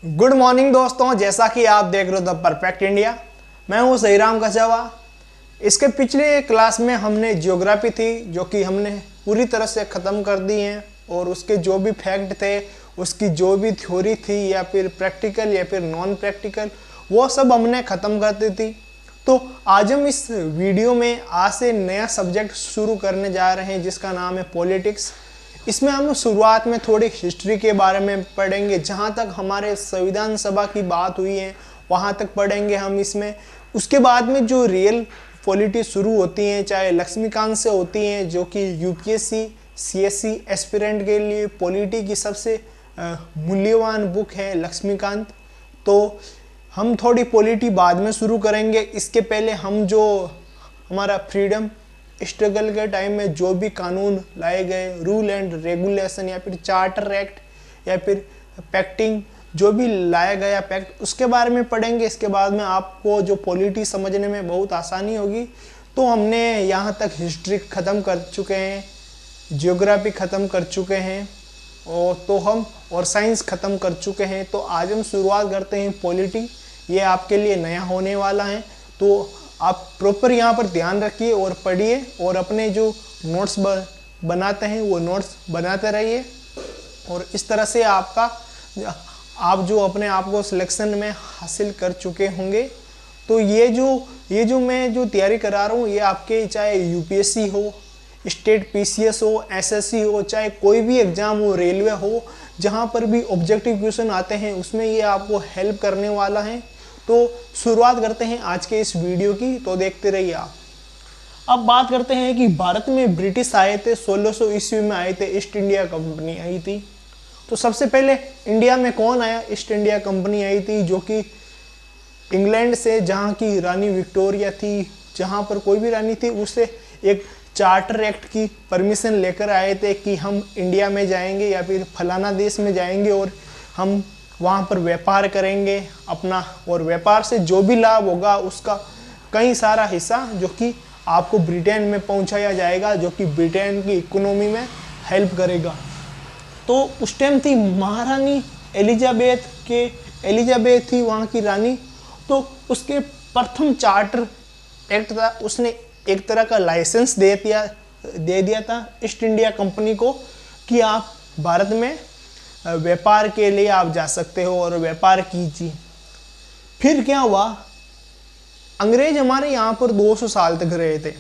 Good morning दोस्तों, जैसा कि आप देख रहे हो द परफेक्ट इंडिया। मैं हूं सहीराम कछावा। इसके पिछले क्लास में हमने ज्योग्राफी थी जो कि हमने पूरी तरह से ख़त्म कर दी हैं, और उसके जो भी फैक्ट थे, उसकी जो भी थ्योरी थी या फिर प्रैक्टिकल या फिर नॉन प्रैक्टिकल, वो सब हमने ख़त्म कर दी थी। तो आज हम इस वीडियो में आज से नया सब्जेक्ट शुरू करने जा रहे हैं जिसका नाम है पॉलिटिक्स। इसमें हम शुरुआत में थोड़ी हिस्ट्री के बारे में पढ़ेंगे, जहाँ तक हमारे संविधान सभा की बात हुई है वहाँ तक पढ़ेंगे हम इसमें। उसके बाद में जो रियल पॉलिटी शुरू होती हैं, चाहे लक्ष्मीकांत से होती हैं, जो कि यूपीएससी सीएससी एस्पिरेंट के लिए पॉलिटी की सबसे मूल्यवान बुक है लक्ष्मीकांत। तो हम थोड़ी पॉलिटी बाद में शुरू करेंगे। इसके पहले हम जो हमारा फ्रीडम स्ट्रगल के टाइम में जो भी कानून लाए गए, रूल एंड रेगुलेशन या फिर चार्टर एक्ट या फिर पैक्टिंग, जो भी लाया गया पैक्ट, उसके बारे में पढ़ेंगे। इसके बाद में आपको जो पॉलिटी समझने में बहुत आसानी होगी। तो हमने यहाँ तक हिस्ट्री ख़त्म कर चुके हैं, जियोग्राफी ख़त्म कर चुके हैं, और साइंस ख़त्म कर चुके हैं। तो आज हम शुरुआत करते हैं पॉलिटी। ये आपके लिए नया होने वाला है, तो आप प्रॉपर यहाँ पर ध्यान रखिए और पढ़िए, और अपने जो नोट्स बनाते हैं वो नोट्स बनाते रहिए। और इस तरह से आप जो अपने आप को सिलेक्शन में हासिल कर चुके होंगे। तो ये जो मैं जो तैयारी करा रहा हूँ, ये आपके चाहे यूपीएससी हो, स्टेट पीसीएस हो, एसएससी हो, चाहे कोई भी एग्ज़ाम हो, रेलवे हो, जहाँ पर भी ऑब्जेक्टिव क्वेश्चन आते हैं उसमें ये आपको हेल्प करने वाला है। तो शुरुआत करते हैं आज के इस वीडियो की, तो देखते रहिए आप। अब बात करते हैं कि भारत में ब्रिटिश आए थे, 1600 ईस्वी में आए थे, ईस्ट इंडिया कंपनी आई थी। तो सबसे पहले इंडिया में कौन आया? ईस्ट इंडिया कंपनी आई थी, जो कि इंग्लैंड से, जहाँ की रानी विक्टोरिया थी, जहाँ पर कोई भी रानी थी, उससे एक चार्टर एक्ट की परमिशन लेकर आए थे कि हम इंडिया में जाएंगे या फिर फलाना देश में जाएंगे और हम वहाँ पर व्यापार करेंगे अपना, और व्यापार से जो भी लाभ होगा उसका कई सारा हिस्सा जो कि आपको ब्रिटेन में पहुँचाया जाएगा, जो कि ब्रिटेन की इकोनॉमी में हेल्प करेगा। तो उस टाइम थी महारानी एलिजाबेथ थी वहाँ की रानी। तो उसके प्रथम चार्टर एक्ट था, उसने एक तरह का लाइसेंस दे दिया था ईस्ट इंडिया कंपनी को कि आप भारत में व्यापार के लिए आप जा सकते हो और व्यापार कीजिए। फिर क्या हुआ, अंग्रेज हमारे यहाँ पर 200 साल तक रहे थे,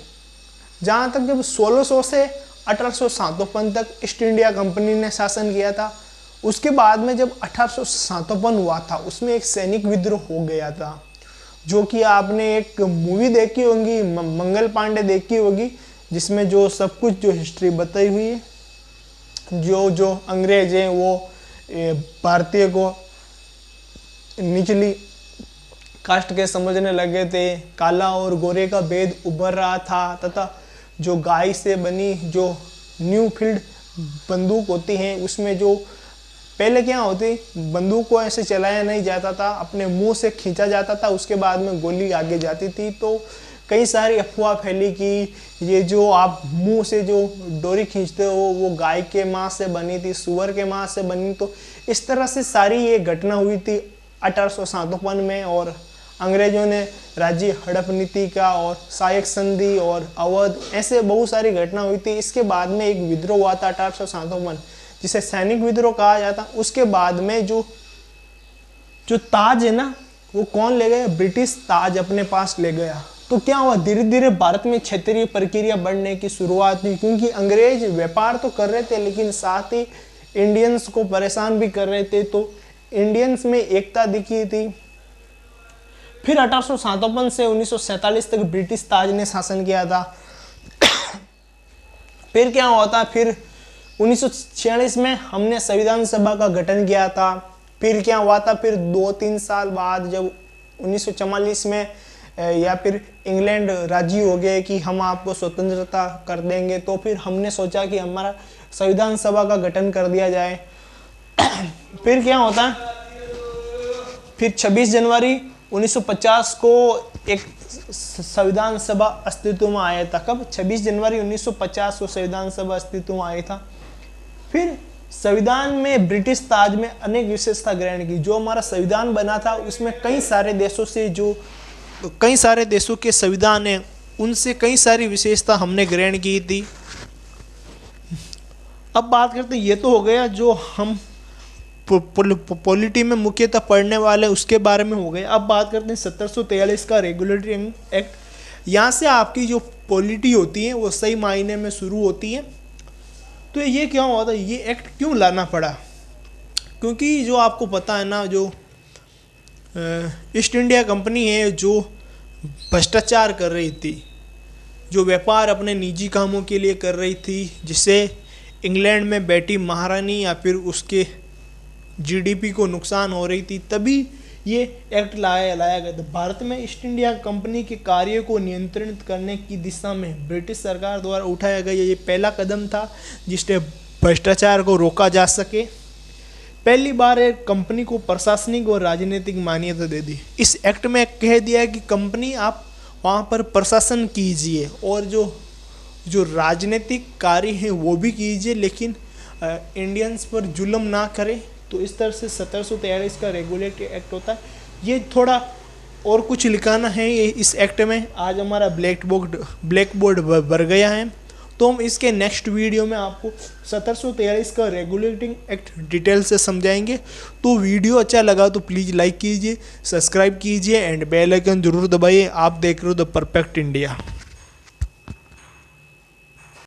जहाँ तक जब 1600 से 1857 तक ईस्ट इंडिया कंपनी ने शासन किया था। उसके बाद में जब 1857 हुआ था, उसमें एक सैनिक विद्रोह हो गया था, जो कि आपने एक मूवी देखी होगी, मंगल पांडे देखी होगी, जिसमें जो सब कुछ जो हिस्ट्री बताई हुई है। जो अंग्रेज हैं वो भारतीय को निचली कास्ट के समझने लगे थे, काला और गोरे का भेद उभर रहा था, तथा जो गाय से बनी जो न्यू फील्ड बंदूक होती हैं, उसमें जो पहले क्या होती, बंदूक को ऐसे चलाया नहीं जाता था, अपने मुंह से खींचा जाता था, उसके बाद में गोली आगे जाती थी। तो कई सारी अफवाह फैली कि ये जो आप मुंह से जो डोरी खींचते हो वो गाय के मांस से बनी थी, सुअर के मांस से बनी। तो इस तरह से सारी ये घटना हुई थी 1857 में, और अंग्रेजों ने राज्य हड़प नीति का और सहायक संधि और अवध, ऐसे बहुत सारी घटना हुई थी। इसके बाद में एक विद्रोह हुआ था 1857, जिसे सैनिक विद्रोह कहा जाता। उसके बाद में जो ताज है ना, वो कौन ले गया? ब्रिटिश ताज अपने पास ले गया। तो क्या हुआ, धीरे धीरे भारत में क्षेत्रीय प्रक्रिया बढ़ने की शुरुआत हुई, क्योंकि अंग्रेज व्यापार तो कर रहे थे लेकिन साथ ही इंडियंस को परेशान भी कर रहे थे। तो इंडियंस में एकता दिखी थी। फिर 1857 से 1947 तक ब्रिटिश ताज ने शासन किया था। फिर क्या हुआ था, फिर 1946 में हमने संविधान सभा का गठन किया था। फिर क्या हुआ था, फिर 2-3 साल बाद जब 1944 में या फिर इंग्लैंड राजी हो गए कि हम आपको स्वतंत्रता कर देंगे, तो फिर हमने सोचा कि हमारा संविधान सभा का गठन कर दिया जाए। फिर क्या होता है, फिर 26 जनवरी 1950 को एक संविधान सभा अस्तित्व में आया था। कब? 26 जनवरी 1950 को संविधान सभा अस्तित्व में आया था। फिर संविधान में ब्रिटिश ताज में अनेक विशेषता ग्रहण की। जो हमारा संविधान बना था उसमें कई सारे देशों के संविधान हैं, उनसे कई सारी विशेषता हमने ग्रहण की थी। अब बात करते हैं, ये तो हो गया जो हम पॉलिटी में मुख्यतः पढ़ने वाले उसके बारे में हो गए। अब बात करते हैं 1743 का रेगुलेटरी एक्ट। यहाँ से आपकी जो पॉलिटी होती है वो सही मायने में शुरू होती है। तो ये क्या हुआ था, ये एक्ट क्यों लाना पड़ा? क्योंकि जो आपको पता है ना, जो ईस्ट इंडिया कंपनी है जो भ्रष्टाचार कर रही थी, जो व्यापार अपने निजी कामों के लिए कर रही थी, जिससे इंग्लैंड में बैठी महारानी या फिर उसके जीडीपी को नुकसान हो रही थी, तभी ये एक्ट लाया गया था। भारत में ईस्ट इंडिया कंपनी के कार्य को नियंत्रित करने की दिशा में ब्रिटिश सरकार द्वारा उठाया गया ये पहला कदम था, जिससे भ्रष्टाचार को रोका जा सके। पहली बार एक कंपनी को प्रशासनिक और राजनीतिक मान्यता दे दी। इस एक्ट में कह दिया कि कंपनी आप वहाँ पर प्रशासन कीजिए और जो राजनीतिक कार्य हैं वो भी कीजिए, लेकिन इंडियंस पर जुल्म ना करें। तो इस तरह से 1743 का रेगुलेटरी एक्ट होता है। ये थोड़ा और कुछ लिखाना है ये इस एक्ट में। आज हमारा ब्लैक बोर्ड भर गया है, तो हम इसके नेक्स्ट वीडियो में आपको 1743 का रेगुलेटिंग एक्ट डिटेल से समझाएंगे। तो वीडियो अच्छा लगा तो प्लीज़ लाइक कीजिए, सब्सक्राइब कीजिए एंड बेल आइकन जरूर दबाइए। आप देख रहे हो द परफेक्ट इंडिया।